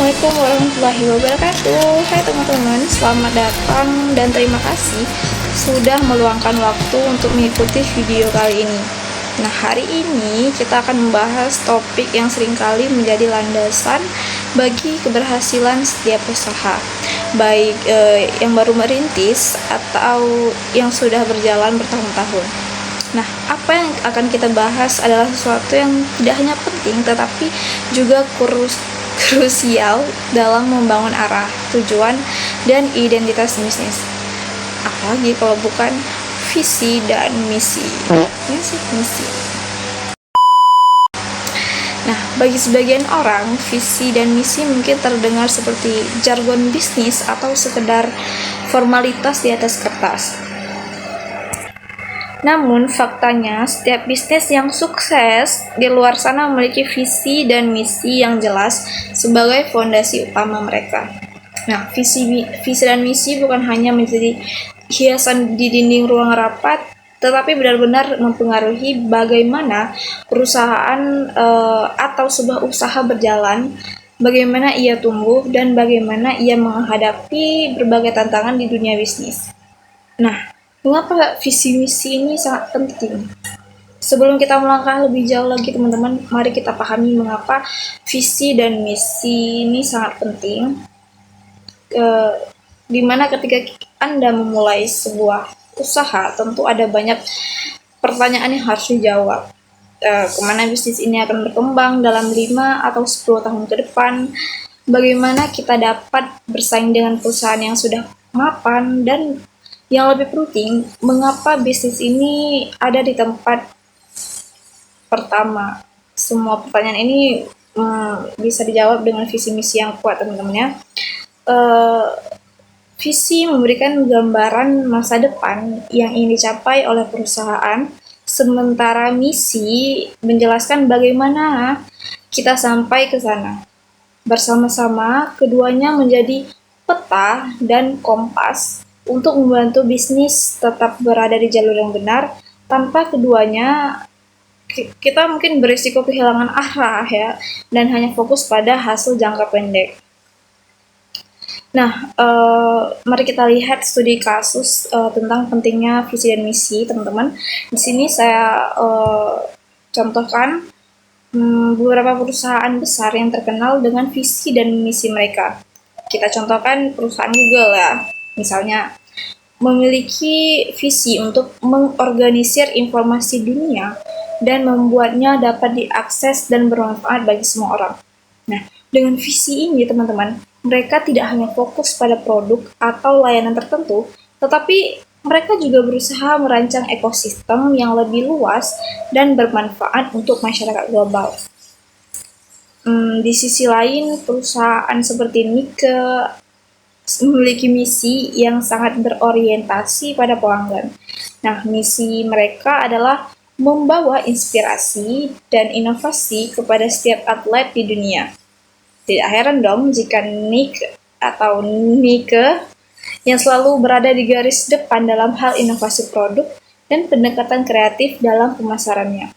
Assalamualaikum warahmatullahi wabarakatuh. Hai teman-teman, selamat datang dan terima kasih sudah meluangkan waktu untuk mengikuti video kali ini. Nah, hari ini kita akan membahas topik yang seringkali menjadi landasan bagi keberhasilan setiap usaha, baik yang baru merintis atau yang sudah berjalan bertahun-tahun. Nah, apa yang akan kita bahas adalah sesuatu yang tidak hanya penting tetapi juga krusial dalam membangun arah, tujuan, dan identitas bisnis. Apalagi kalau bukan visi dan misi. Misi. Nah, bagi sebagian orang, visi dan misi mungkin terdengar seperti jargon bisnis atau sekedar formalitas di atas kertas. Namun, faktanya setiap bisnis yang sukses di luar sana memiliki visi dan misi yang jelas sebagai fondasi utama mereka. Nah, visi dan misi bukan hanya menjadi hiasan di dinding ruang rapat, tetapi benar-benar mempengaruhi bagaimana perusahaan atau sebuah usaha berjalan, bagaimana ia tumbuh, dan bagaimana ia menghadapi berbagai tantangan di dunia bisnis. Nah, mengapa visi misi ini sangat penting? Sebelum kita melangkah lebih jauh lagi teman-teman, mari kita pahami mengapa visi dan misi ini sangat penting. Dimana ketika Anda memulai sebuah usaha, tentu ada banyak pertanyaan yang harus dijawab. Kemana bisnis ini akan berkembang dalam 5 atau 10 tahun ke depan? Bagaimana kita dapat bersaing dengan perusahaan yang sudah mapan? Dan yang lebih penting, mengapa bisnis ini ada di tempat pertama? Semua pertanyaan ini bisa dijawab dengan visi misi yang kuat, teman-teman ya. Visi memberikan gambaran masa depan yang ingin dicapai oleh perusahaan, sementara misi menjelaskan bagaimana kita sampai ke sana. Bersama-sama, keduanya menjadi peta dan kompas untuk membantu bisnis tetap berada di jalur yang benar. Tanpa keduanya, kita mungkin berisiko kehilangan arah ya, dan hanya fokus pada hasil jangka pendek. Nah, mari kita lihat studi kasus tentang pentingnya visi dan misi, teman-teman. Di sini saya contohkan beberapa perusahaan besar yang terkenal dengan visi dan misi mereka. Kita contohkan perusahaan Google ya. Misalnya, memiliki visi untuk mengorganisir informasi dunia dan membuatnya dapat diakses dan bermanfaat bagi semua orang. Nah, dengan visi ini teman-teman, mereka tidak hanya fokus pada produk atau layanan tertentu, tetapi mereka juga berusaha merancang ekosistem yang lebih luas dan bermanfaat untuk masyarakat global. Di sisi lain, perusahaan seperti Nike memiliki misi yang sangat berorientasi pada pelanggan. Nah, misi mereka adalah membawa inspirasi dan inovasi kepada setiap atlet di dunia. Tidak heran dong jika Nike yang selalu berada di garis depan dalam hal inovasi produk dan pendekatan kreatif dalam pemasarannya.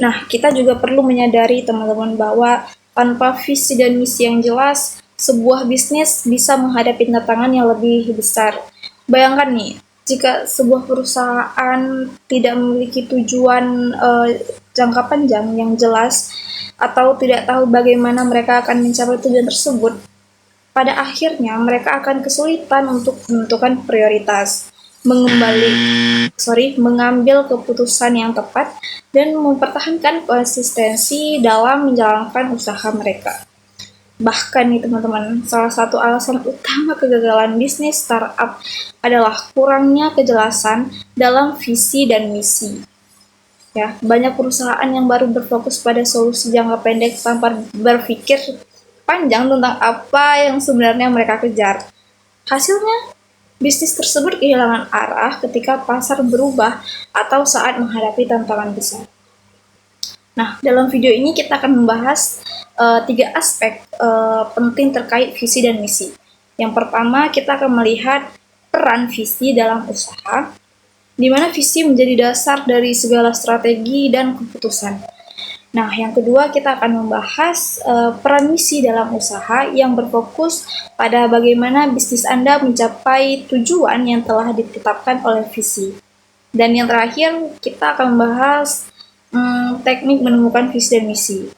Nah, kita juga perlu menyadari teman-teman bahwa tanpa visi dan misi yang jelas, sebuah bisnis bisa menghadapi tantangan yang lebih besar. Bayangkan nih, jika sebuah perusahaan tidak memiliki tujuan jangka panjang yang jelas atau tidak tahu bagaimana mereka akan mencapai tujuan tersebut, pada akhirnya mereka akan kesulitan untuk menentukan prioritas, mengambil keputusan yang tepat, dan mempertahankan konsistensi dalam menjalankan usaha mereka. Bahkan nih teman-teman, salah satu alasan utama kegagalan bisnis startup adalah kurangnya kejelasan dalam visi dan misi. Ya, banyak perusahaan yang baru berfokus pada solusi jangka pendek tanpa berpikir panjang tentang apa yang sebenarnya mereka kejar. Hasilnya, bisnis tersebut kehilangan arah ketika pasar berubah atau saat menghadapi tantangan besar. Nah, dalam video ini kita akan membahas 3 aspek penting terkait visi dan misi. Yang pertama, kita akan melihat peran visi dalam usaha, di mana visi menjadi dasar dari segala strategi dan keputusan. Nah, yang kedua kita akan membahas peran misi dalam usaha yang berfokus pada bagaimana bisnis Anda mencapai tujuan yang telah ditetapkan oleh visi. Dan yang terakhir kita akan membahas teknik menemukan visi dan misi.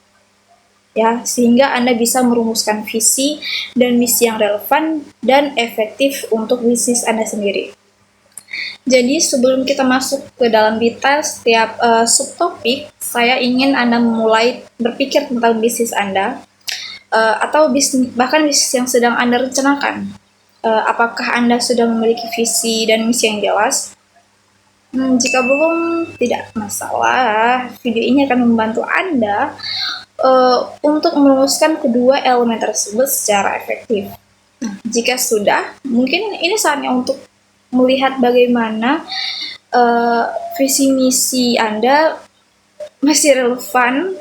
Ya, sehingga Anda bisa merumuskan visi dan misi yang relevan dan efektif untuk bisnis Anda sendiri. Jadi sebelum kita masuk ke dalam detail setiap subtopik, saya ingin Anda memulai berpikir tentang bisnis Anda atau bahkan bisnis yang sedang Anda rencanakan. Apakah Anda sudah memiliki visi dan misi yang jelas? Jika belum, tidak masalah. Video ini akan membantu Anda untuk merumuskan kedua elemen tersebut secara efektif. Jika sudah, mungkin ini saatnya untuk melihat bagaimana visi misi Anda masih relevan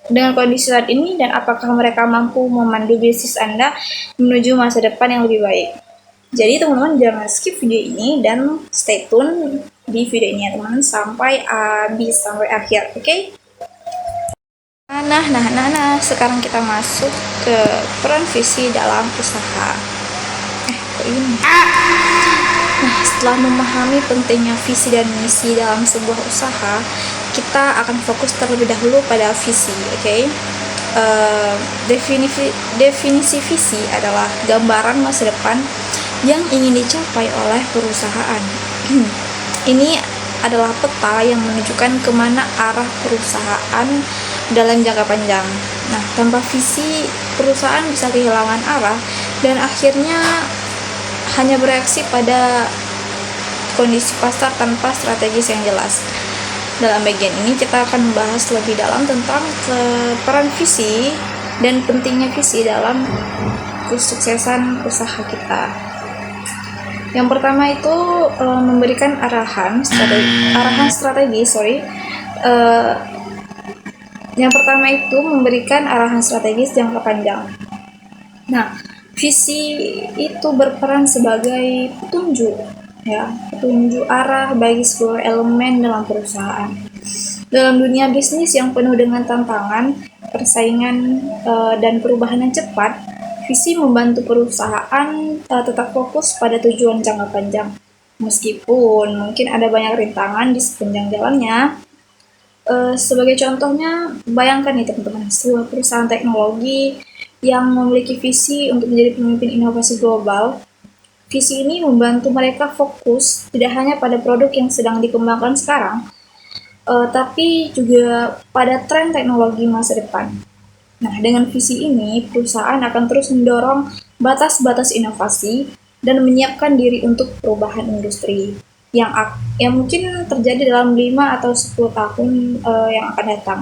dengan kondisi saat ini dan apakah mereka mampu memandu bisnis Anda menuju masa depan yang lebih baik. Jadi teman-teman jangan skip video ini dan stay tune di video ini ya teman-teman sampai habis, sampai akhir, oke? Nah, sekarang kita masuk ke peran visi dalam usaha. Kok ini? Nah, setelah memahami pentingnya visi dan misi dalam sebuah usaha, kita akan fokus terlebih dahulu pada visi, oke? Definisi visi adalah gambaran masa depan yang ingin dicapai oleh perusahaan. Ini adalah peta yang menunjukkan kemana arah perusahaan dalam jangka panjang. Nah, tanpa visi, perusahaan bisa kehilangan arah dan akhirnya hanya bereaksi pada kondisi pasar tanpa strategis yang jelas. Dalam bagian ini kita akan membahas lebih dalam tentang peran visi dan pentingnya visi dalam kesuksesan usaha kita. Yang pertama itu memberikan arahan strategi. Yang pertama itu memberikan arahan strategis jangka panjang. Nah, visi itu berperan sebagai petunjuk arah bagi seluruh elemen dalam perusahaan. Dalam dunia bisnis yang penuh dengan tantangan, persaingan, dan perubahan yang cepat, visi membantu perusahaan tetap fokus pada tujuan jangka panjang. Meskipun mungkin ada banyak rintangan di sepanjang jalannya. Sebagai contohnya, bayangkan nih teman-teman, sebuah perusahaan teknologi yang memiliki visi untuk menjadi pemimpin inovasi global. Visi ini membantu mereka fokus tidak hanya pada produk yang sedang dikembangkan sekarang, tapi juga pada tren teknologi masa depan. Nah, dengan visi ini, perusahaan akan terus mendorong batas-batas inovasi dan menyiapkan diri untuk perubahan industri yang mungkin terjadi dalam 5 atau 10 tahun yang akan datang.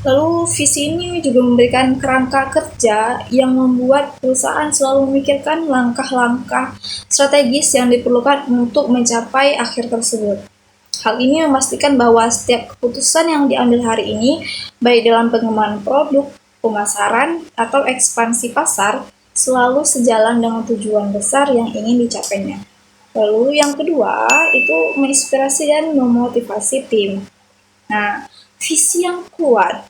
Lalu visi ini juga memberikan kerangka kerja yang membuat perusahaan selalu memikirkan langkah-langkah strategis yang diperlukan untuk mencapai akhir tersebut. Hal ini memastikan bahwa setiap keputusan yang diambil hari ini, baik dalam pengembangan produk, pemasaran, atau ekspansi pasar, selalu sejalan dengan tujuan besar yang ingin dicapainya. Lalu yang kedua, itu menginspirasi dan memotivasi tim. Nah, visi yang kuat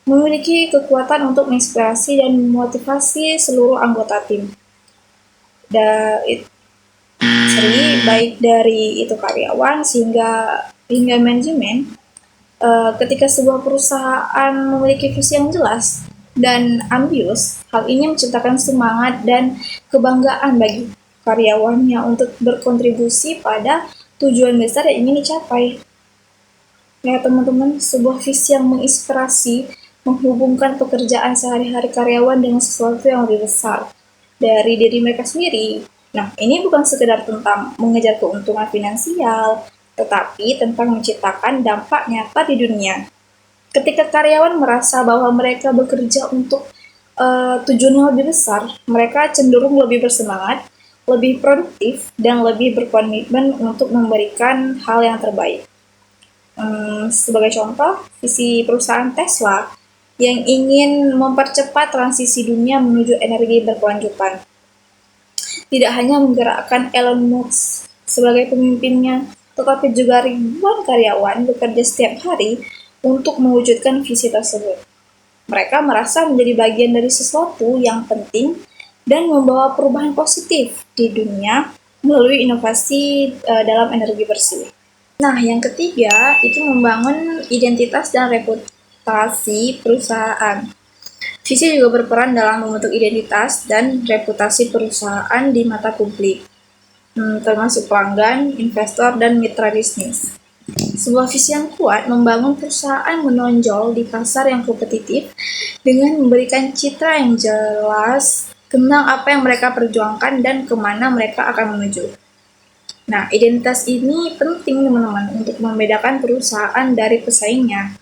memiliki kekuatan untuk menginspirasi dan memotivasi seluruh anggota tim. Baik dari itu karyawan hingga manajemen. Ketika sebuah perusahaan memiliki visi yang jelas dan ambius, hal ini menciptakan semangat dan kebanggaan bagi karyawannya untuk berkontribusi pada tujuan besar yang ingin dicapai. Ya teman-teman, sebuah visi yang menginspirasi menghubungkan pekerjaan sehari-hari karyawan dengan sesuatu yang lebih besar dari diri mereka sendiri. Nah, ini bukan sekedar tentang mengejar keuntungan finansial, tetapi tentang menciptakan dampak nyata di dunia. Ketika karyawan merasa bahwa mereka bekerja untuk tujuan yang lebih besar, mereka cenderung lebih bersemangat, lebih produktif, dan lebih berkomitmen untuk memberikan hal yang terbaik. Sebagai contoh, visi perusahaan Tesla yang ingin mempercepat transisi dunia menuju energi berkelanjutan tidak hanya menggerakkan Elon Musk sebagai pemimpinnya, tetapi juga ribuan karyawan bekerja setiap hari untuk mewujudkan visi tersebut. Mereka merasa menjadi bagian dari sesuatu yang penting dan membawa perubahan positif di dunia melalui inovasi dalam energi bersih. Nah, yang ketiga itu membangun identitas dan reputasi perusahaan. Visi juga berperan dalam membentuk identitas dan reputasi perusahaan di mata publik, termasuk pelanggan, investor, dan mitra bisnis. Sebuah visi yang kuat membangun perusahaan menonjol di pasar yang kompetitif dengan memberikan citra yang jelas tentang apa yang mereka perjuangkan dan kemana mereka akan menuju. Nah, identitas ini penting teman-teman untuk membedakan perusahaan dari pesaingnya.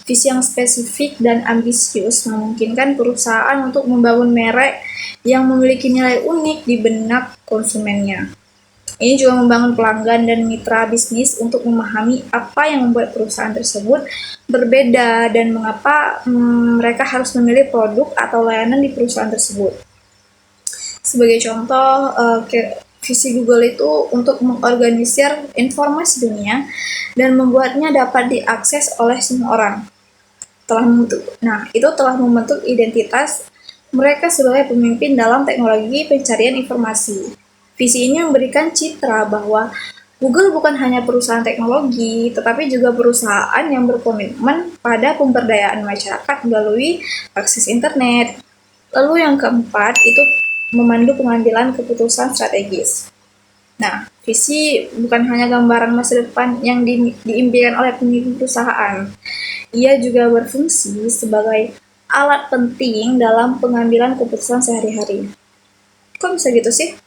Visi yang spesifik dan ambisius memungkinkan perusahaan untuk membangun merek yang memiliki nilai unik di benak konsumennya. Ini juga membangun pelanggan dan mitra bisnis untuk memahami apa yang membuat perusahaan tersebut berbeda dan mengapa mereka harus memilih produk atau layanan di perusahaan tersebut. Sebagai contoh, visi Google itu untuk mengorganisir informasi dunia dan membuatnya dapat diakses oleh semua orang. Itu telah membentuk identitas mereka sebagai pemimpin dalam teknologi pencarian informasi. Visi ini memberikan citra bahwa Google bukan hanya perusahaan teknologi, tetapi juga perusahaan yang berkomitmen pada pemberdayaan masyarakat melalui akses internet. Lalu yang keempat itu memandu pengambilan keputusan strategis. Nah, visi bukan hanya gambaran masa depan yang diimpikan oleh pemimpin perusahaan. Ia juga berfungsi sebagai alat penting dalam pengambilan keputusan sehari-hari. Kok bisa gitu sih?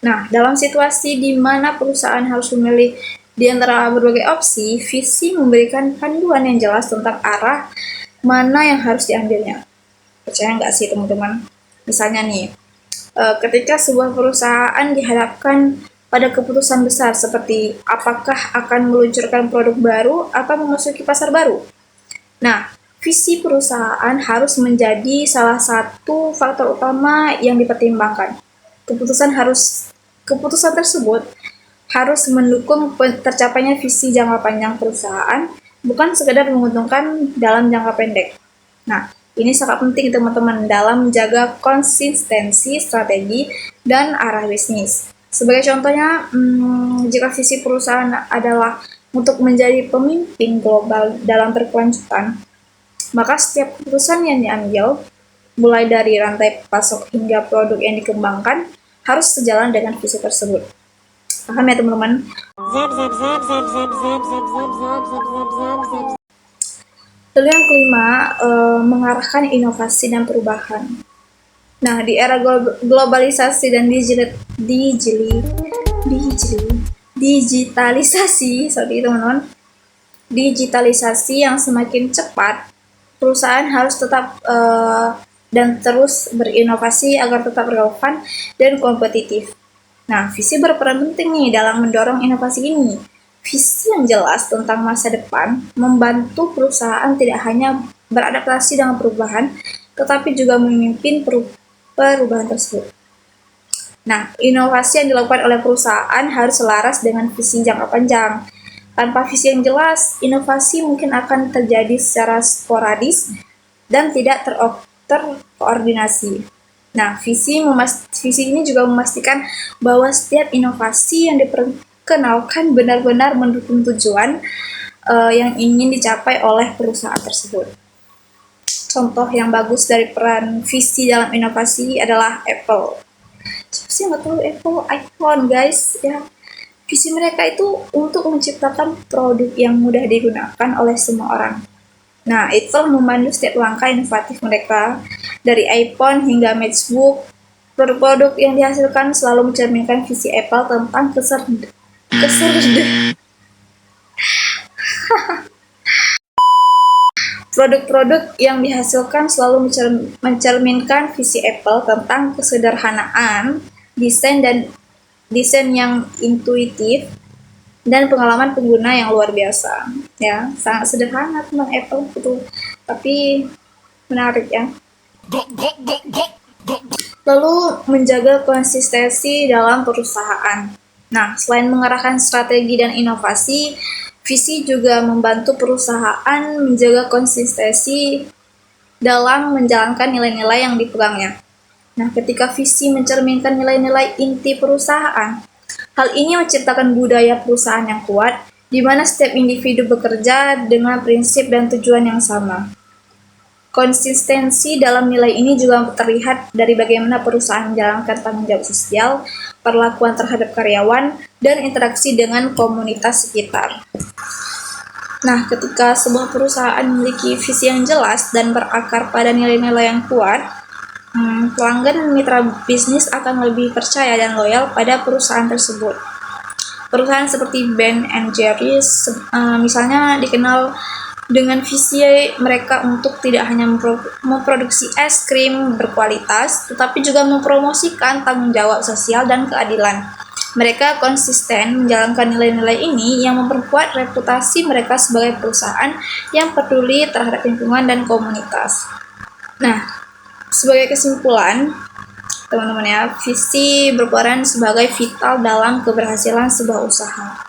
Nah, dalam situasi di mana perusahaan harus memilih di antara berbagai opsi, visi memberikan panduan yang jelas tentang arah mana yang harus diambilnya. Percaya nggak sih teman-teman? Misalnya nih, ketika sebuah perusahaan dihadapkan pada keputusan besar seperti apakah akan meluncurkan produk baru atau memasuki pasar baru. Nah, visi perusahaan harus menjadi salah satu faktor utama yang dipertimbangkan. Keputusan tersebut harus mendukung tercapainya visi jangka panjang perusahaan, bukan sekedar menguntungkan dalam jangka pendek. Nah, ini sangat penting teman-teman dalam menjaga konsistensi strategi dan arah bisnis. Sebagai contohnya, jika visi perusahaan adalah untuk menjadi pemimpin global dalam berkelanjutan, maka setiap keputusan yang diambil, mulai dari rantai pasok hingga produk yang dikembangkan, harus sejalan dengan visi tersebut. Paham ya teman-teman? Lalu yang kelima, mengarahkan inovasi dan perubahan. Nah, di era globalisasi dan digitalisasi yang semakin cepat, perusahaan harus tetap dan terus berinovasi agar tetap relevan dan kompetitif. Nah, visi berperan penting nih dalam mendorong inovasi ini. Visi yang jelas tentang masa depan membantu perusahaan tidak hanya beradaptasi dengan perubahan, tetapi juga memimpin perubahan tersebut. Nah, inovasi yang dilakukan oleh perusahaan harus selaras dengan visi jangka panjang. Tanpa visi yang jelas, inovasi mungkin akan terjadi secara sporadis dan tidak terkoordinasi. Nah, visi ini juga memastikan bahwa setiap inovasi yang diperkenalkan benar-benar mendukung tujuan yang ingin dicapai oleh perusahaan tersebut. Contoh yang bagus dari peran visi dalam inovasi adalah Apple. Siapa sih nggak tahu Apple iPhone, guys? Ya, visi mereka itu untuk menciptakan produk yang mudah digunakan oleh semua orang. Nah, itu memandu setiap langkah inovatif mereka, dari iPhone hingga MacBook. Produk-produk yang dihasilkan selalu mencerminkan visi Apple tentang Produk-produk yang dihasilkan selalu mencerminkan visi Apple tentang kesederhanaan, desain yang intuitif, dan pengalaman pengguna yang luar biasa. Ya, sangat sederhana tentang Apple itu, tapi menarik ya. Lalu menjaga konsistensi dalam perusahaan. Nah, selain mengarahkan strategi dan inovasi, visi juga membantu perusahaan menjaga konsistensi dalam menjalankan nilai-nilai yang dipegangnya. Nah, ketika visi mencerminkan nilai-nilai inti perusahaan, hal ini menciptakan budaya perusahaan yang kuat, di mana setiap individu bekerja dengan prinsip dan tujuan yang sama. Konsistensi dalam nilai ini juga terlihat dari bagaimana perusahaan menjalankan tanggung jawab sosial, perlakuan terhadap karyawan, dan interaksi dengan komunitas sekitar. Nah, ketika sebuah perusahaan memiliki visi yang jelas dan berakar pada nilai-nilai yang kuat, pelanggan dan mitra bisnis akan lebih percaya dan loyal pada perusahaan tersebut. Perusahaan seperti Ben and Jerry's misalnya dikenal dengan visi mereka untuk tidak hanya memproduksi es krim berkualitas, tetapi juga mempromosikan tanggung jawab sosial dan keadilan. Mereka konsisten menjalankan nilai-nilai ini yang memperkuat reputasi mereka sebagai perusahaan yang peduli terhadap lingkungan dan komunitas. Nah, sebagai kesimpulan, teman-teman ya, visi berperan sebagai vital dalam keberhasilan sebuah usaha.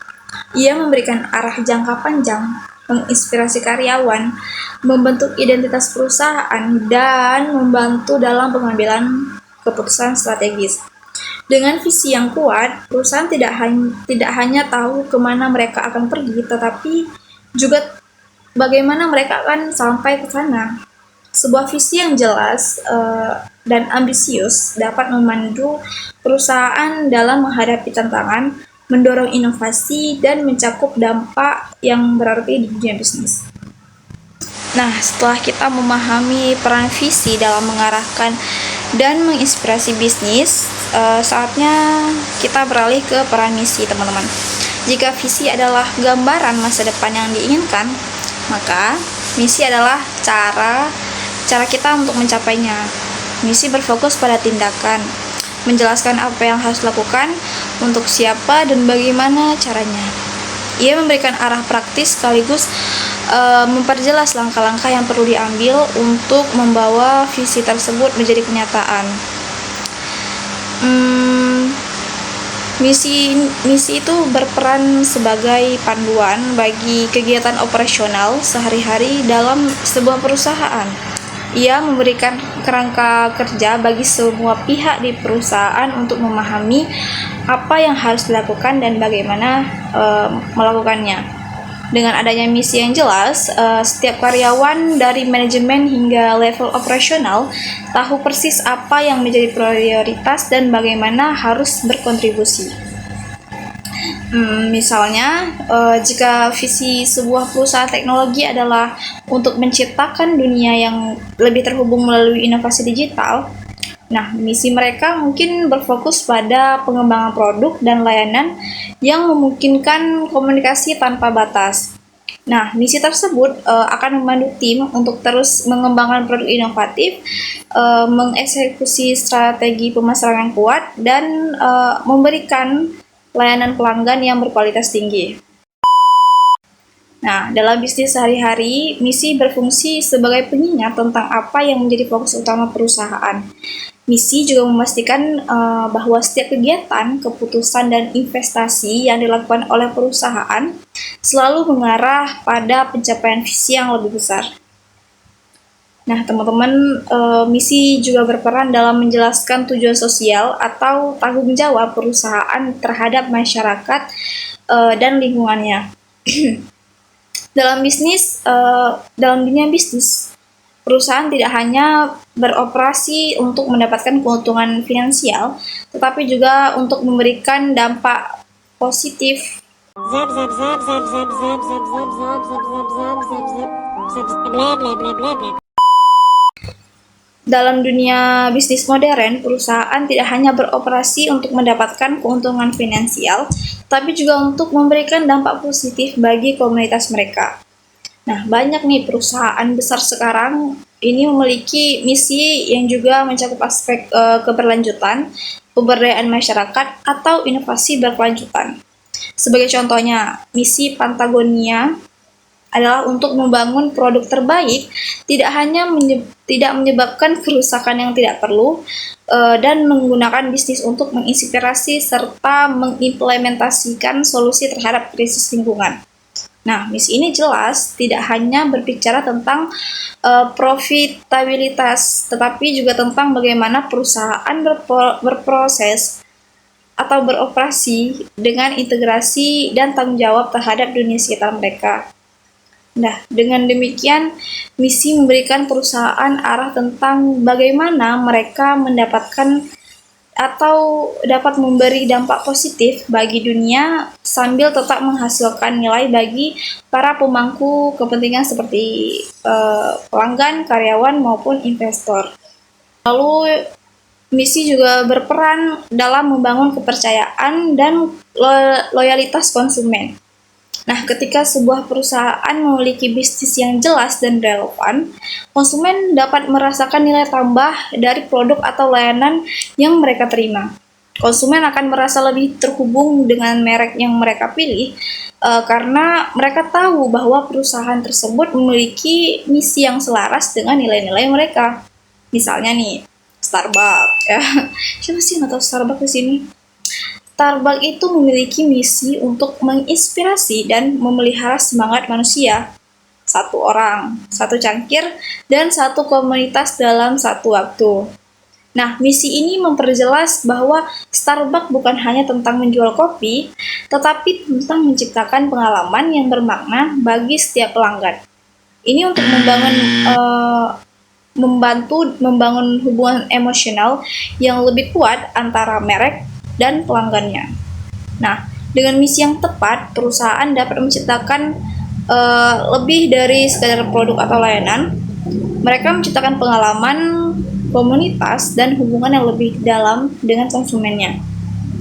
Ia memberikan arah jangka panjang, menginspirasi karyawan, membentuk identitas perusahaan, dan membantu dalam pengambilan keputusan strategis. Dengan visi yang kuat, perusahaan tidak hanya tahu kemana mereka akan pergi, tetapi juga bagaimana mereka akan sampai ke sana. Sebuah visi yang jelas dan ambisius dapat memandu perusahaan dalam menghadapi tantangan, mendorong inovasi, dan mencakup dampak yang berarti di dunia bisnis. Nah, setelah kita memahami peran visi dalam mengarahkan dan menginspirasi bisnis, saatnya kita beralih ke peran misi, teman-teman. Jika visi adalah gambaran masa depan yang diinginkan, maka misi adalah cara kita untuk mencapainya. Misi berfokus pada tindakan, menjelaskan apa yang harus dilakukan, untuk siapa dan bagaimana caranya. Ia memberikan arah praktis sekaligus memperjelas langkah-langkah yang perlu diambil untuk membawa visi tersebut menjadi kenyataan. Misi itu berperan sebagai panduan bagi kegiatan operasional sehari-hari dalam sebuah perusahaan. Ia memberikan kerangka kerja bagi semua pihak di perusahaan untuk memahami apa yang harus dilakukan dan bagaimana melakukannya. Dengan adanya misi yang jelas, setiap karyawan dari manajemen hingga level operasional tahu persis apa yang menjadi prioritas dan bagaimana harus berkontribusi. Misalnya, jika visi sebuah perusahaan teknologi adalah untuk menciptakan dunia yang lebih terhubung melalui inovasi digital, nah, misi mereka mungkin berfokus pada pengembangan produk dan layanan yang memungkinkan komunikasi tanpa batas. Nah, misi tersebut akan memandu tim untuk terus mengembangkan produk inovatif, mengeksekusi strategi pemasaran yang kuat, dan memberikan layanan pelanggan yang berkualitas tinggi. Nah, dalam bisnis sehari-hari, misi berfungsi sebagai pengingat tentang apa yang menjadi fokus utama perusahaan. Misi juga memastikan bahwa setiap kegiatan, keputusan, dan investasi yang dilakukan oleh perusahaan selalu mengarah pada pencapaian visi yang lebih besar. Nah, teman-teman, misi juga berperan dalam menjelaskan tujuan sosial atau tanggung jawab perusahaan terhadap masyarakat dan lingkungannya. Dalam dunia bisnis, perusahaan tidak hanya beroperasi untuk mendapatkan keuntungan finansial, tetapi juga untuk memberikan dampak positif. Dalam dunia bisnis modern, perusahaan tidak hanya beroperasi untuk mendapatkan keuntungan finansial, tapi juga untuk memberikan dampak positif bagi komunitas mereka. Nah, banyak nih perusahaan besar sekarang ini memiliki misi yang juga mencakup aspek keberlanjutan, pemberdayaan masyarakat, atau inovasi berkelanjutan. Sebagai contohnya, misi Patagonia adalah untuk membangun produk terbaik, tidak hanya tidak menyebabkan kerusakan yang tidak perlu, dan menggunakan bisnis untuk menginspirasi serta mengimplementasikan solusi terhadap krisis lingkungan. Nah, misi ini jelas tidak hanya berbicara tentang profitabilitas, tetapi juga tentang bagaimana perusahaan berproses atau beroperasi dengan integrasi dan tanggung jawab terhadap dunia sekitar mereka. Nah, dengan demikian, misi memberikan perusahaan arah tentang bagaimana mereka mendapatkan atau dapat memberi dampak positif bagi dunia sambil tetap menghasilkan nilai bagi para pemangku kepentingan seperti pelanggan, karyawan, maupun investor. Lalu, misi juga berperan dalam membangun kepercayaan dan loyalitas konsumen. Nah, ketika sebuah perusahaan memiliki bisnis yang jelas dan relevan, konsumen dapat merasakan nilai tambah dari produk atau layanan yang mereka terima. Konsumen akan merasa lebih terhubung dengan merek yang mereka pilih karena mereka tahu bahwa perusahaan tersebut memiliki misi yang selaras dengan nilai-nilai mereka. Misalnya nih, Starbucks ya. Siapa sih nggak tahu Starbucks di sini? Starbucks itu memiliki misi untuk menginspirasi dan memelihara semangat manusia. Satu orang, satu cangkir, dan satu komunitas dalam satu waktu. Nah, misi ini memperjelas bahwa Starbucks bukan hanya tentang menjual kopi, tetapi tentang menciptakan pengalaman yang bermakna bagi setiap pelanggan. Ini untuk membantu membangun hubungan emosional yang lebih kuat antara merek dan pelanggannya. Nah, dengan misi yang tepat, perusahaan dapat menciptakan lebih dari sekadar produk atau layanan. Mereka menciptakan pengalaman, komunitas, dan hubungan yang lebih dalam dengan konsumennya.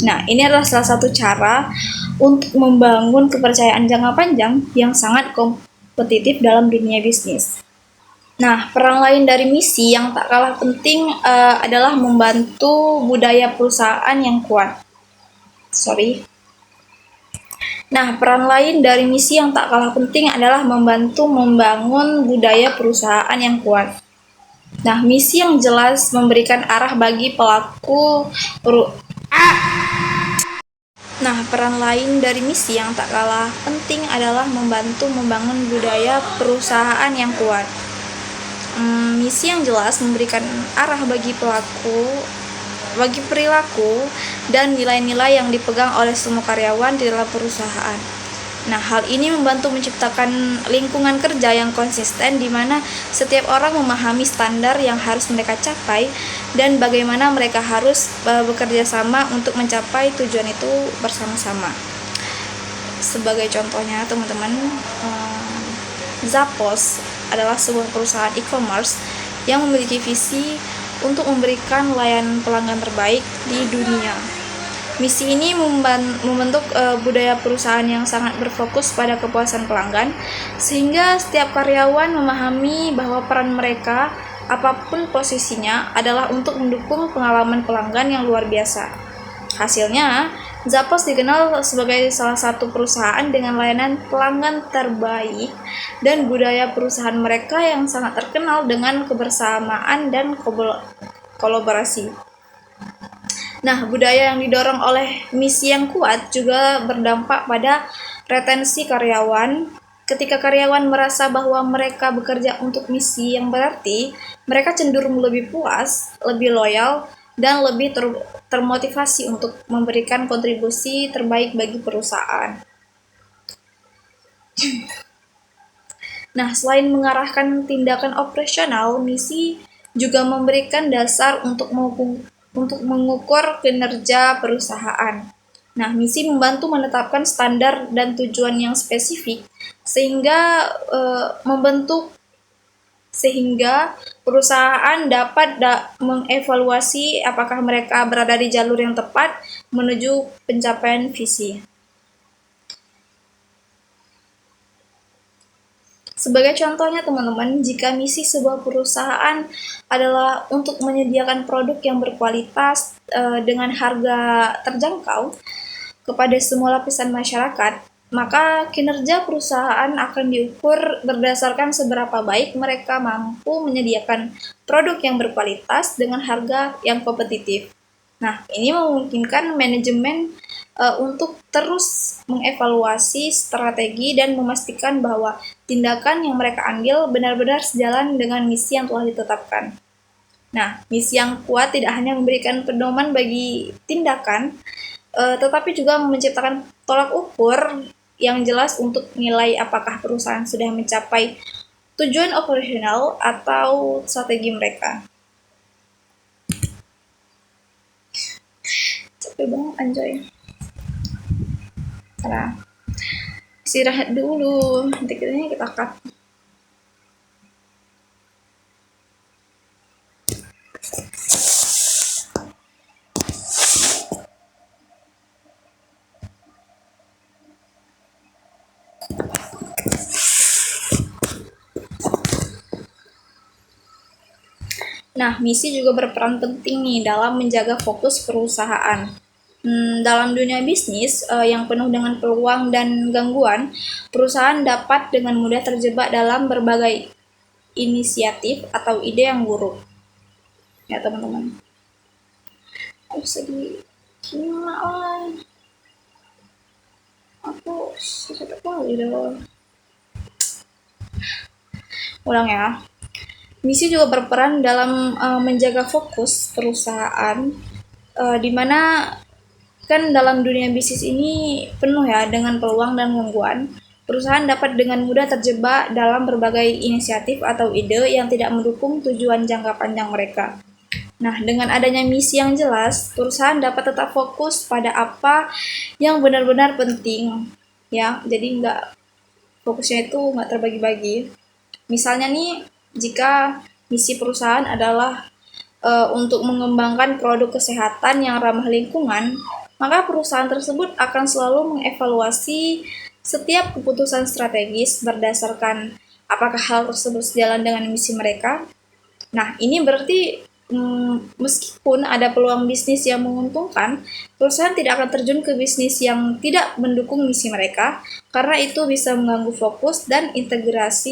Nah, ini adalah salah satu cara untuk membangun kepercayaan jangka panjang yang sangat kompetitif dalam dunia bisnis. Nah, peran lain dari misi yang tak kalah penting adalah membantu budaya perusahaan yang kuat. Nah, peran lain dari misi yang tak kalah penting adalah membantu membangun budaya perusahaan yang kuat. Nah, misi yang jelas memberikan arah bagi Nah, peran lain dari misi yang tak kalah penting adalah membantu membangun budaya perusahaan yang kuat. Misi yang jelas memberikan arah bagi perilaku dan nilai-nilai yang dipegang oleh semua karyawan di dalam perusahaan. Nah, hal ini membantu menciptakan lingkungan kerja yang konsisten di mana setiap orang memahami standar yang harus mereka capai dan bagaimana mereka harus bekerja sama untuk mencapai tujuan itu bersama-sama. Sebagai contohnya, teman-teman, Zappos adalah sebuah perusahaan e-commerce yang memiliki visi untuk memberikan layanan pelanggan terbaik di dunia. Misi ini membentuk budaya perusahaan yang sangat berfokus pada kepuasan pelanggan, sehingga setiap karyawan memahami bahwa peran mereka, apapun posisinya, adalah untuk mendukung pengalaman pelanggan yang luar biasa. Hasilnya, Zappos dikenal sebagai salah satu perusahaan dengan layanan pelanggan terbaik dan budaya perusahaan mereka yang sangat terkenal dengan kebersamaan dan kolaborasi. Nah, budaya yang didorong oleh misi yang kuat juga berdampak pada retensi karyawan. Ketika karyawan merasa bahwa mereka bekerja untuk misi yang berarti, mereka cenderung lebih puas, lebih loyal, dan lebih termotivasi untuk memberikan kontribusi terbaik bagi perusahaan. Nah, selain mengarahkan tindakan operasional, misi juga memberikan dasar untuk mengukur kinerja perusahaan. Nah, misi membantu menetapkan standar dan tujuan yang spesifik sehingga perusahaan dapat mengevaluasi apakah mereka berada di jalur yang tepat menuju pencapaian visi. Sebagai contohnya, teman-teman, jika misi sebuah perusahaan adalah untuk menyediakan produk yang berkualitas dengan harga terjangkau kepada semua lapisan masyarakat, maka kinerja perusahaan akan diukur berdasarkan seberapa baik mereka mampu menyediakan produk yang berkualitas dengan harga yang kompetitif. Nah, ini memungkinkan manajemen untuk terus mengevaluasi strategi dan memastikan bahwa tindakan yang mereka ambil benar-benar sejalan dengan misi yang telah ditetapkan. Nah, misi yang kuat tidak hanya memberikan pedoman bagi tindakan, tetapi juga menciptakan tolak ukur yang jelas untuk nilai apakah perusahaan sudah mencapai tujuan operasional atau strategi mereka. Capek banget anjay. Nah, istirahat dulu, nanti kita cut. Nah, misi juga berperan penting nih dalam menjaga fokus perusahaan. Dalam dunia bisnis yang penuh dengan peluang dan gangguan, perusahaan dapat dengan mudah terjebak dalam berbagai inisiatif atau ide yang buruk. Ya teman-teman. Bisa disimak lah. Aku satu kali dong. Ulang ya. Misi juga berperan dalam menjaga fokus perusahaan, di mana kan dalam dunia bisnis ini penuh ya dengan peluang dan gangguan. Perusahaan dapat dengan mudah terjebak dalam berbagai inisiatif atau ide yang tidak mendukung tujuan jangka panjang mereka. Nah, dengan adanya misi yang jelas, perusahaan dapat tetap fokus pada apa yang benar-benar penting, ya. Jadi fokusnya itu nggak terbagi-bagi. Misalnya nih, jika misi perusahaan adalah untuk mengembangkan produk kesehatan yang ramah lingkungan, maka perusahaan tersebut akan selalu mengevaluasi setiap keputusan strategis berdasarkan apakah hal tersebut sejalan dengan misi mereka. Nah, ini berarti meskipun ada peluang bisnis yang menguntungkan, perusahaan tidak akan terjun ke bisnis yang tidak mendukung misi mereka, karena itu bisa mengganggu fokus dan integritas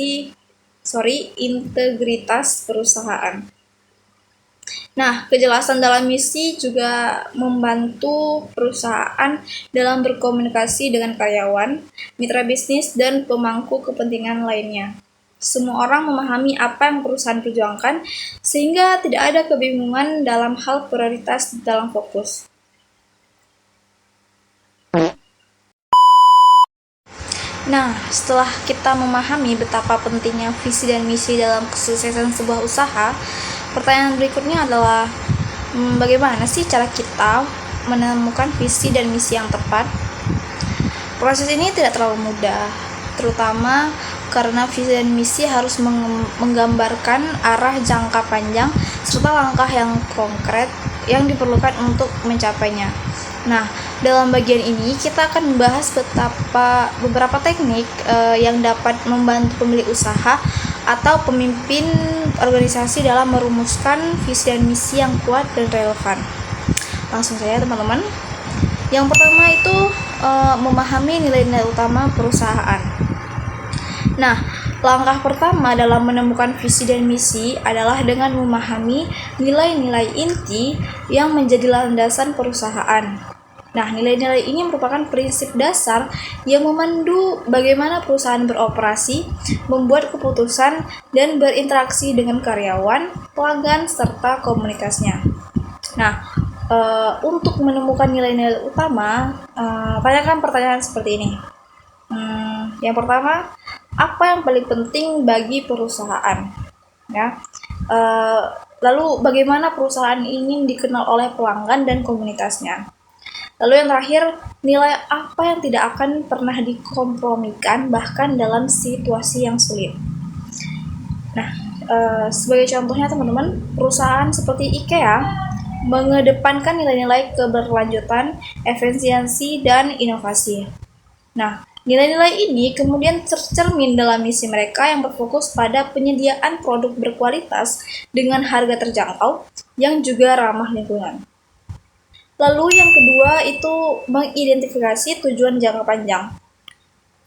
perusahaan. Nah, kejelasan dalam misi juga membantu perusahaan dalam berkomunikasi dengan karyawan, mitra bisnis, dan pemangku kepentingan lainnya. Semua orang memahami apa yang perusahaan perjuangkan, sehingga tidak ada kebingungan dalam hal prioritas dalam fokus. Nah, setelah kita memahami betapa pentingnya visi dan misi dalam kesuksesan sebuah usaha, pertanyaan berikutnya adalah bagaimana sih cara kita menemukan visi dan misi yang tepat? Proses ini tidak terlalu mudah, terutama karena visi dan misi harus menggambarkan arah jangka panjang serta langkah yang konkret yang diperlukan untuk mencapainya. Nah, dalam bagian ini kita akan membahas beberapa teknik yang dapat membantu pemilik usaha atau pemimpin organisasi dalam merumuskan visi dan misi yang kuat dan relevan. Langsung saja teman-teman. Yang pertama itu memahami nilai-nilai utama perusahaan. Nah, langkah pertama dalam menemukan visi dan misi adalah dengan memahami nilai-nilai inti yang menjadi landasan perusahaan. Nah, nilai-nilai ini merupakan prinsip dasar yang memandu bagaimana perusahaan beroperasi, membuat keputusan, dan berinteraksi dengan karyawan, pelanggan, serta komunitasnya. Nah, untuk menemukan nilai-nilai utama, tanyakan pertanyaan seperti ini. Yang pertama, apa yang paling penting bagi perusahaan? Ya. Lalu bagaimana perusahaan ingin dikenal oleh pelanggan dan komunitasnya? Lalu yang terakhir, nilai apa yang tidak akan pernah dikompromikan bahkan dalam situasi yang sulit. Nah, sebagai contohnya teman-teman, perusahaan seperti IKEA mengedepankan nilai-nilai keberlanjutan, efisiensi, dan inovasi. Nah, nilai-nilai ini kemudian tercermin dalam misi mereka yang berfokus pada penyediaan produk berkualitas dengan harga terjangkau yang juga ramah lingkungan. Lalu yang kedua itu mengidentifikasi tujuan jangka panjang.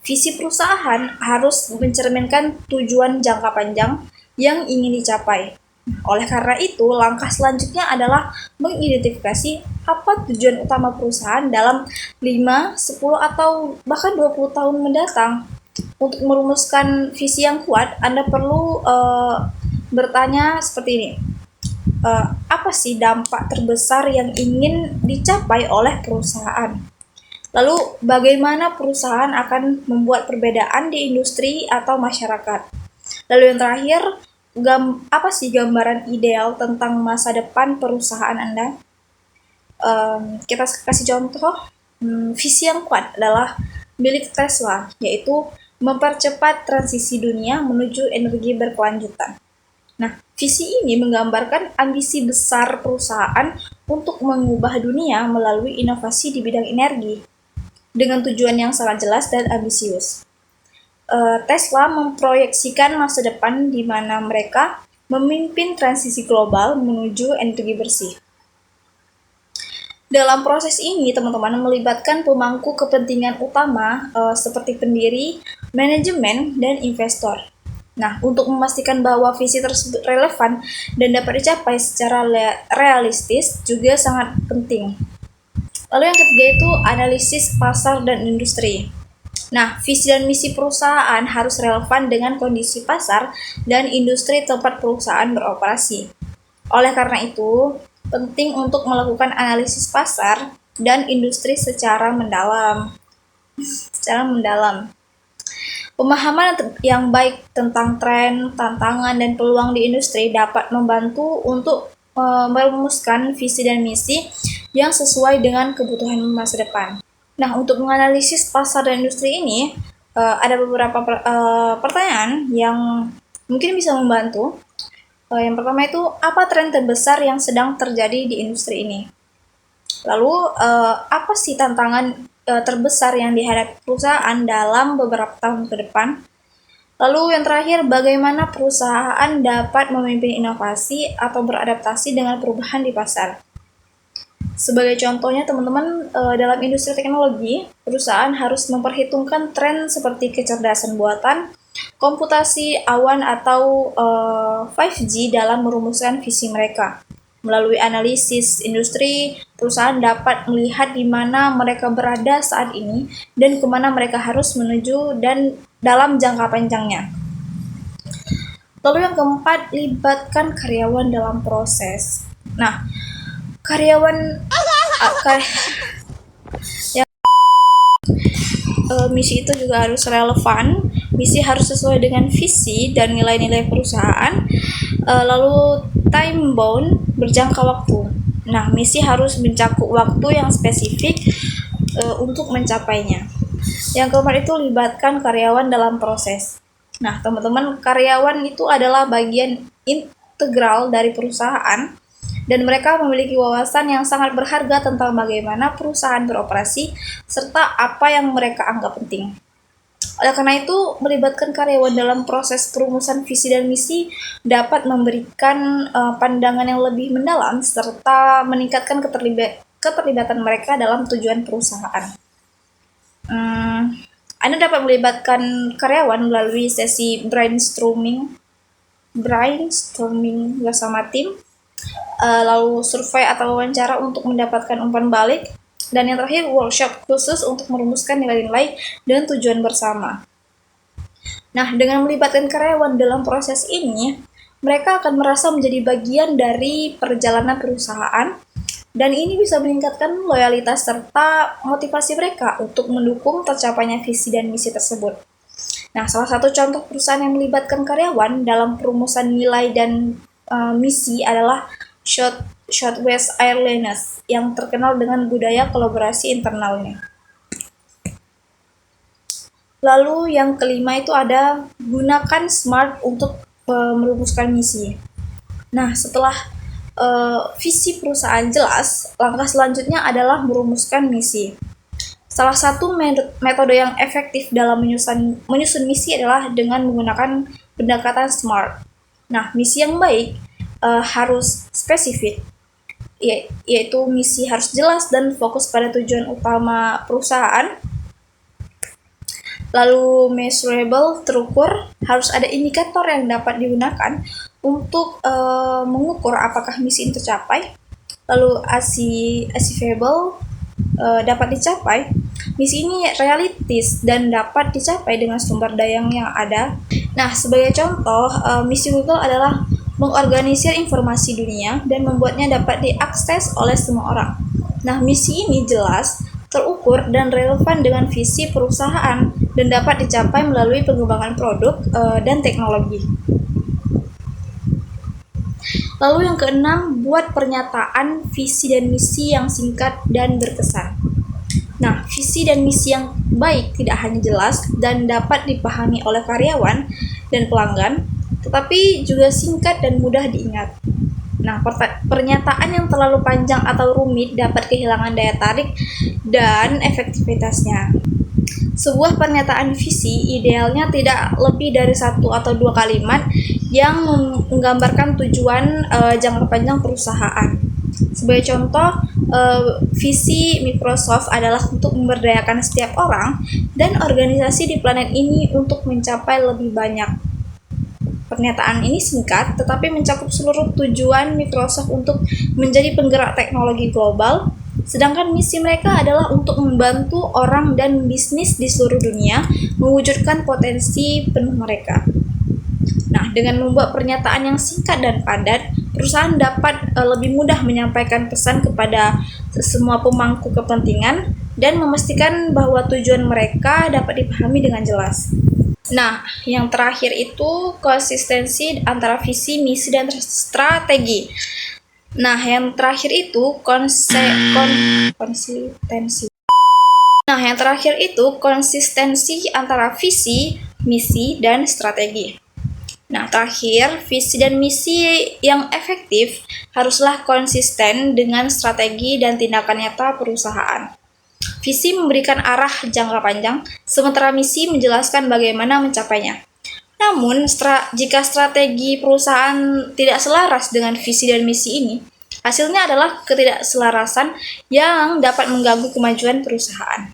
visi perusahaan harus mencerminkan tujuan jangka panjang yang ingin dicapai. Oleh karena itu, langkah selanjutnya adalah mengidentifikasi apa tujuan utama perusahaan dalam 5, 10, atau bahkan 20 tahun mendatang. Untuk merumuskan visi yang kuat, Anda perlu bertanya seperti ini. Apa sih dampak terbesar yang ingin dicapai oleh perusahaan? Lalu, bagaimana perusahaan akan membuat perbedaan di industri atau masyarakat? Lalu yang terakhir, apa sih gambaran ideal tentang masa depan perusahaan Anda? Kita kasih contoh, visi yang kuat adalah milik Tesla, yaitu mempercepat transisi dunia menuju energi berkelanjutan. Nah, visi ini menggambarkan ambisi besar perusahaan untuk mengubah dunia melalui inovasi di bidang energi, dengan tujuan yang sangat jelas dan ambisius. Tesla memproyeksikan masa depan di mana mereka memimpin transisi global menuju energi bersih. Dalam proses ini, teman-teman melibatkan pemangku kepentingan utama seperti pendiri, manajemen, dan investor. Nah, untuk memastikan bahwa visi tersebut relevan dan dapat dicapai secara realistis juga sangat penting. Lalu yang ketiga itu analisis pasar dan industri. Nah, visi dan misi perusahaan harus relevan dengan kondisi pasar dan industri tempat perusahaan beroperasi. Oleh karena itu, penting untuk melakukan analisis pasar dan industri secara mendalam. Pemahaman yang baik tentang tren, tantangan, dan peluang di industri dapat membantu untuk merumuskan visi dan misi yang sesuai dengan kebutuhan masa depan. Nah, untuk menganalisis pasar dan industri ini, ada beberapa pertanyaan yang mungkin bisa membantu. Yang pertama itu, apa tren terbesar yang sedang terjadi di industri ini? Lalu, apa sih tantangan terbesar yang dihadapi perusahaan dalam beberapa tahun ke depan? Lalu yang terakhir, bagaimana perusahaan dapat memimpin inovasi atau beradaptasi dengan perubahan di pasar? Sebagai contohnya, teman-teman, dalam industri teknologi, perusahaan harus memperhitungkan tren seperti kecerdasan buatan, komputasi awan, atau 5G dalam merumuskan visi mereka. Melalui analisis industri, perusahaan dapat melihat di mana mereka berada saat ini dan kemana mereka harus menuju dan dalam jangka panjangnya. Lalu yang keempat, libatkan karyawan dalam proses. Nah, karyawan misi itu juga harus relevan. Misi harus sesuai dengan visi dan nilai-nilai perusahaan. Lalu time bound, berjangka waktu. Nah, misi harus mencakup waktu yang spesifik untuk mencapainya. Yang keempat itu libatkan karyawan dalam proses. Nah, teman-teman, karyawan itu adalah bagian integral dari perusahaan dan mereka memiliki wawasan yang sangat berharga tentang bagaimana perusahaan beroperasi serta apa yang mereka anggap penting. Oleh karena itu, melibatkan karyawan dalam proses perumusan visi dan misi dapat memberikan pandangan yang lebih mendalam serta meningkatkan keterlibatan mereka dalam tujuan perusahaan. Anda dapat melibatkan karyawan melalui sesi brainstorming bersama tim, lalu survei atau wawancara untuk mendapatkan umpan balik, dan yang terakhir workshop khusus untuk merumuskan nilai-nilai dan tujuan bersama. Nah, dengan melibatkan karyawan dalam proses ini, mereka akan merasa menjadi bagian dari perjalanan perusahaan dan ini bisa meningkatkan loyalitas serta motivasi mereka untuk mendukung tercapainya visi dan misi tersebut. Nah, salah satu contoh perusahaan yang melibatkan karyawan dalam perumusan nilai dan misi adalah Southwest Airlines yang terkenal dengan budaya kolaborasi internalnya. Lalu yang kelima itu ada gunakan SMART untuk merumuskan misi. Nah, setelah visi perusahaan jelas, langkah selanjutnya adalah merumuskan misi. Salah satu metode yang efektif dalam menyusun misi adalah dengan menggunakan pendekatan SMART. Nah, misi yang baik harus spesifik, yaitu misi harus jelas dan fokus pada tujuan utama perusahaan. Lalu measurable, terukur, harus ada indikator yang dapat digunakan untuk mengukur apakah misi ini tercapai. Lalu achievable, dapat dicapai. Misi ini realistis dan dapat dicapai dengan sumber daya yang ada. Nah, sebagai contoh, misi Google adalah mengorganisir informasi dunia dan membuatnya dapat diakses oleh semua orang. Nah, misi ini jelas, terukur, dan relevan dengan visi perusahaan dan dapat dicapai melalui pengembangan produk dan teknologi. Lalu yang keenam, buat pernyataan visi dan misi yang singkat dan berkesan. Nah, visi dan misi yang baik tidak hanya jelas dan dapat dipahami oleh karyawan dan pelanggan, tetapi juga singkat dan mudah diingat. Nah, pernyataan yang terlalu panjang atau rumit dapat kehilangan daya tarik dan efektivitasnya. Sebuah pernyataan visi idealnya tidak lebih dari 1 atau 2 kalimat yang menggambarkan tujuan jangka panjang perusahaan. Sebagai contoh, visi Microsoft adalah untuk memberdayakan setiap orang dan organisasi di planet ini untuk mencapai lebih banyak. Pernyataan ini singkat, tetapi mencakup seluruh tujuan Microsoft untuk menjadi penggerak teknologi global, sedangkan misi mereka adalah untuk membantu orang dan bisnis di seluruh dunia mewujudkan potensi penuh mereka. Nah, dengan membuat pernyataan yang singkat dan padat, perusahaan dapat lebih mudah menyampaikan pesan kepada semua pemangku kepentingan dan memastikan bahwa tujuan mereka dapat dipahami dengan jelas. Nah, yang terakhir itu konsistensi antara visi, misi, dan strategi. Nah, yang terakhir itu konsistensi. Nah, yang terakhir itu konsistensi antara visi, misi, dan strategi. Nah, terakhir, visi dan misi yang efektif haruslah konsisten dengan strategi dan tindakan nyata perusahaan. Visi memberikan arah jangka panjang, sementara misi menjelaskan bagaimana mencapainya. Namun, jika strategi perusahaan tidak selaras dengan visi dan misi ini, hasilnya adalah ketidakselarasan yang dapat mengganggu kemajuan perusahaan.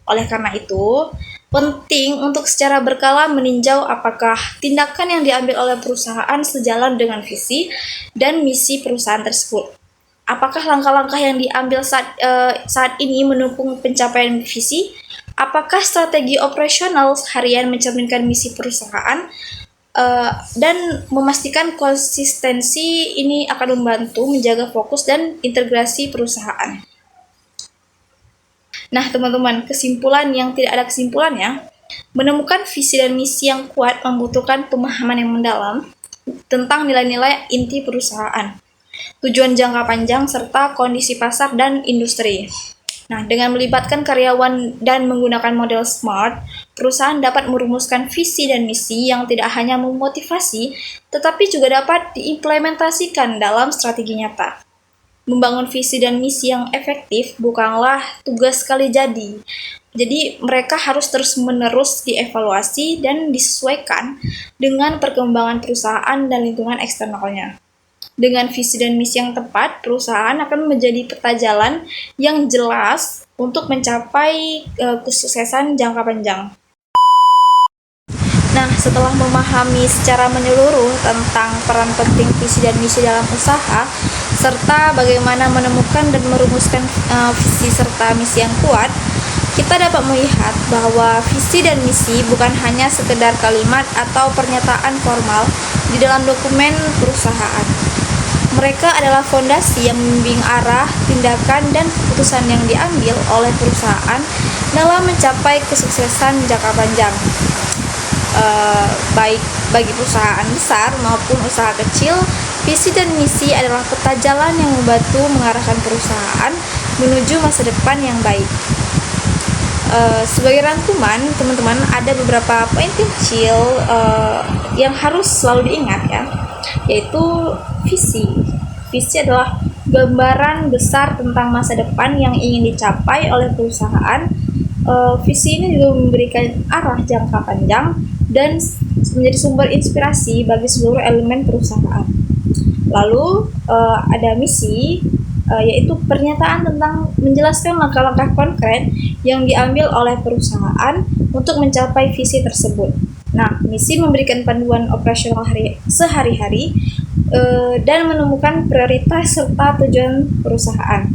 Oleh karena itu, penting untuk secara berkala meninjau apakah tindakan yang diambil oleh perusahaan sejalan dengan visi dan misi perusahaan tersebut. Apakah langkah-langkah yang diambil saat ini mendukung pencapaian visi? Apakah strategi operasional harian mencerminkan misi perusahaan? Dan memastikan konsistensi ini akan membantu menjaga fokus dan integrasi perusahaan. Nah, teman-teman, kesimpulan yang tidak ada kesimpulannya, menemukan visi dan misi yang kuat membutuhkan pemahaman yang mendalam tentang nilai-nilai inti perusahaan, tujuan jangka panjang, serta kondisi pasar dan industri. Nah, dengan melibatkan karyawan dan menggunakan model SMART, perusahaan dapat merumuskan visi dan misi yang tidak hanya memotivasi, tetapi juga dapat diimplementasikan dalam strategi nyata. Membangun visi dan misi yang efektif bukanlah tugas sekali jadi. Jadi, mereka harus terus-menerus dievaluasi dan disesuaikan dengan perkembangan perusahaan dan lingkungan eksternalnya. Dengan visi dan misi yang tepat, perusahaan akan menjadi peta jalan yang jelas untuk mencapai kesuksesan jangka panjang. Nah, setelah memahami secara menyeluruh tentang peran penting visi dan misi dalam usaha, serta bagaimana menemukan dan merumuskan visi serta misi yang kuat, kita dapat melihat bahwa visi dan misi bukan hanya sekedar kalimat atau pernyataan formal di dalam dokumen perusahaan. Mereka adalah fondasi yang membimbing arah, tindakan, dan keputusan yang diambil oleh perusahaan dalam mencapai kesuksesan jangka panjang. Baik bagi perusahaan besar maupun usaha kecil, visi dan misi adalah peta jalan yang membantu mengarahkan perusahaan menuju masa depan yang baik. Sebagai rangkuman, teman-teman, ada beberapa poin kecil yang harus selalu diingat ya, yaitu visi. Visi adalah gambaran besar tentang masa depan yang ingin dicapai oleh perusahaan. Visi ini juga memberikan arah jangka panjang dan menjadi sumber inspirasi bagi seluruh elemen perusahaan. Lalu ada misi. yaitu pernyataan tentang menjelaskan langkah-langkah konkret yang diambil oleh perusahaan untuk mencapai visi tersebut. Nah, misi memberikan panduan operasional sehari-hari dan menemukan prioritas serta tujuan perusahaan.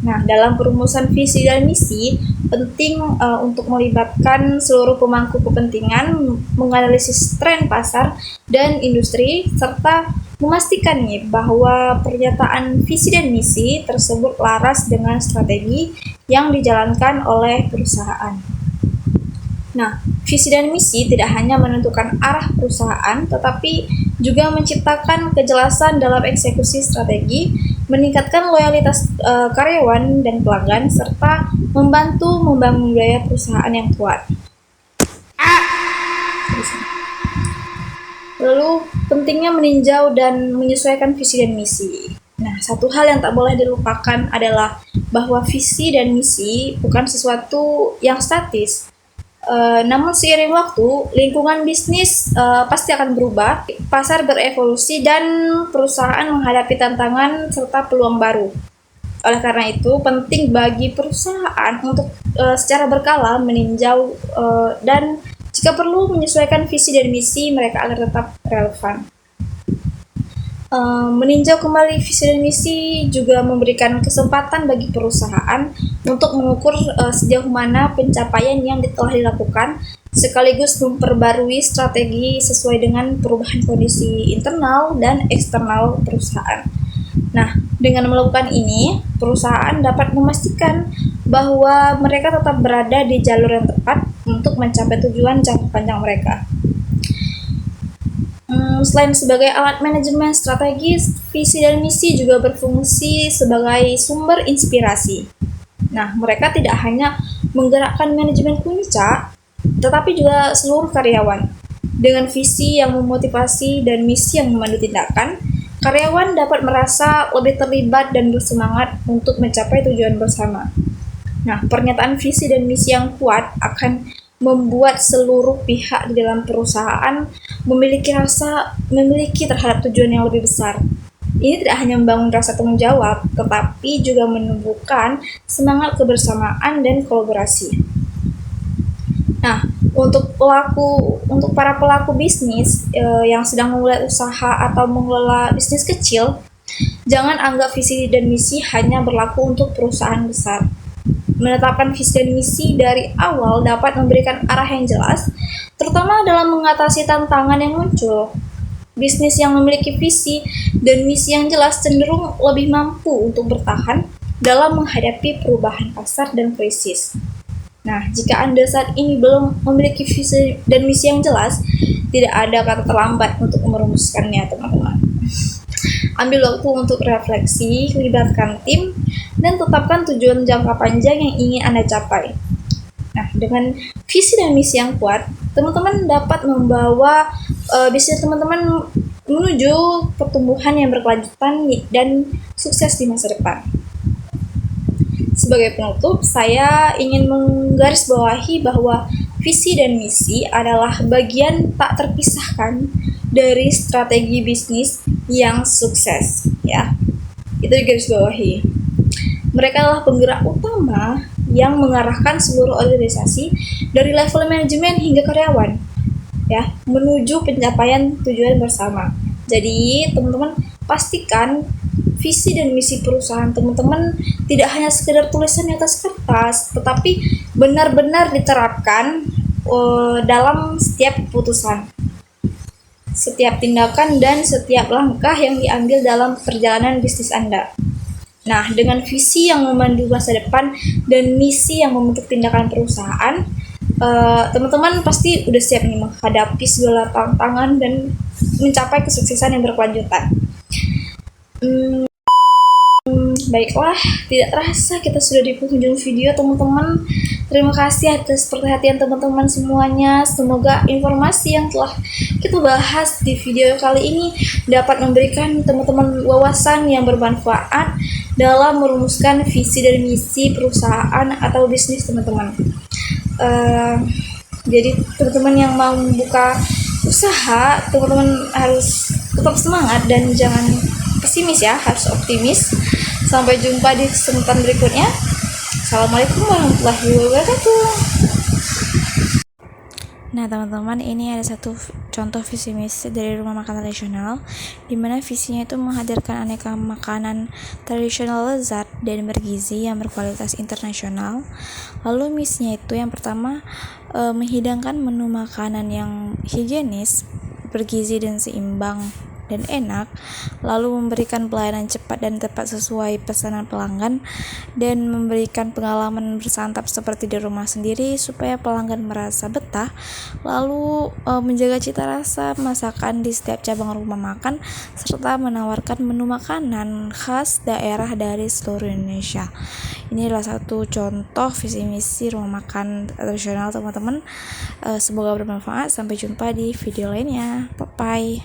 Nah, dalam perumusan visi dan misi, penting untuk melibatkan seluruh pemangku kepentingan, menganalisis tren pasar dan industri, serta memastikan nih bahwa pernyataan visi dan misi tersebut laras dengan strategi yang dijalankan oleh perusahaan. Nah, visi dan misi tidak hanya menentukan arah perusahaan, tetapi juga menciptakan kejelasan dalam eksekusi strategi, meningkatkan loyalitas karyawan dan pelanggan, serta membantu membangun budaya perusahaan yang kuat. Lalu, pentingnya meninjau dan menyesuaikan visi dan misi. Nah, satu hal yang tak boleh dilupakan adalah bahwa visi dan misi bukan sesuatu yang statis. Namun seiring waktu, lingkungan bisnis pasti akan berubah, pasar berevolusi, dan perusahaan menghadapi tantangan serta peluang baru. Oleh karena itu, penting bagi perusahaan untuk secara berkala meninjau dan jika perlu menyesuaikan visi dan misi mereka agar tetap relevan. Meninjau kembali visi dan misi juga memberikan kesempatan bagi perusahaan untuk mengukur sejauh mana pencapaian yang telah dilakukan, sekaligus memperbarui strategi sesuai dengan perubahan kondisi internal dan eksternal perusahaan. Nah, dengan melakukan ini, perusahaan dapat memastikan bahwa mereka tetap berada di jalur yang tepat untuk mencapai tujuan jangka panjang mereka. Selain sebagai alat manajemen strategis, visi dan misi juga berfungsi sebagai sumber inspirasi. Nah, mereka tidak hanya menggerakkan manajemen puncak, tetapi juga seluruh karyawan. Dengan visi yang memotivasi dan misi yang memandu tindakan, karyawan dapat merasa lebih terlibat dan bersemangat untuk mencapai tujuan bersama. Nah, pernyataan visi dan misi yang kuat akan membuat seluruh pihak di dalam perusahaan memiliki terhadap tujuan yang lebih besar. Ini tidak hanya membangun rasa tanggung jawab, tetapi juga menumbuhkan semangat kebersamaan dan kolaborasi. Nah, untuk para pelaku bisnis yang sedang memulai usaha atau mengelola bisnis kecil, jangan anggap visi dan misi hanya berlaku untuk perusahaan besar. Menetapkan visi dan misi dari awal dapat memberikan arah yang jelas, terutama dalam mengatasi tantangan yang muncul. Bisnis yang memiliki visi dan misi yang jelas cenderung lebih mampu untuk bertahan dalam menghadapi perubahan pasar dan krisis. Nah, jika Anda saat ini belum memiliki visi dan misi yang jelas, tidak ada kata terlambat untuk merumuskannya, teman-teman. Ambil waktu untuk refleksi, libatkan tim, dan tetapkan tujuan jangka panjang yang ingin Anda capai. Nah, dengan visi dan misi yang kuat, teman-teman dapat membawa bisnis teman-teman menuju pertumbuhan yang berkelanjutan dan sukses di masa depan. Sebagai penutup, saya ingin menggarisbawahi bahwa visi dan misi adalah bagian tak terpisahkan dari strategi bisnis yang sukses, ya. Itu digarisbawahi. Mereka adalah penggerak utama yang mengarahkan seluruh organisasi dari level manajemen hingga karyawan, ya, menuju pencapaian tujuan bersama. Jadi, teman-teman pastikan visi dan misi perusahaan teman-teman tidak hanya sekedar tulisan di atas kertas, tetapi benar-benar diterapkan dalam setiap keputusan, setiap tindakan, dan setiap langkah yang diambil dalam perjalanan bisnis Anda. Nah, dengan visi yang memandu masa depan dan misi yang membentuk tindakan perusahaan, teman-teman pasti udah siap nih menghadapi segala tantangan dan mencapai kesuksesan yang berkelanjutan. Baiklah, tidak terasa kita sudah di penghujung video, teman-teman. Terima kasih atas perhatian teman-teman semuanya. Semoga informasi yang telah kita bahas di video kali ini dapat memberikan teman-teman wawasan yang bermanfaat dalam merumuskan visi dan misi perusahaan atau bisnis teman-teman. Jadi teman-teman yang mau membuka usaha, teman-teman harus tetap semangat dan jangan pesimis ya, harus optimis. Sampai jumpa di kesempatan berikutnya. Assalamualaikum warahmatullahi wabarakatuh. Nah teman-teman, ini ada satu contoh visi misi dari rumah makan tradisional, di mana visinya itu menghadirkan aneka makanan tradisional lezat dan bergizi yang berkualitas internasional. Lalu misinya itu yang pertama, menghidangkan menu makanan yang higienis, bergizi dan seimbang dan enak, lalu memberikan pelayanan cepat dan tepat sesuai pesanan pelanggan, dan memberikan pengalaman bersantap seperti di rumah sendiri supaya pelanggan merasa betah, lalu menjaga cita rasa masakan di setiap cabang rumah makan, serta menawarkan menu makanan khas daerah dari seluruh Indonesia. Ini adalah satu contoh visi misi rumah makan tradisional teman-teman. Semoga bermanfaat. Sampai jumpa di video lainnya. Bye bye.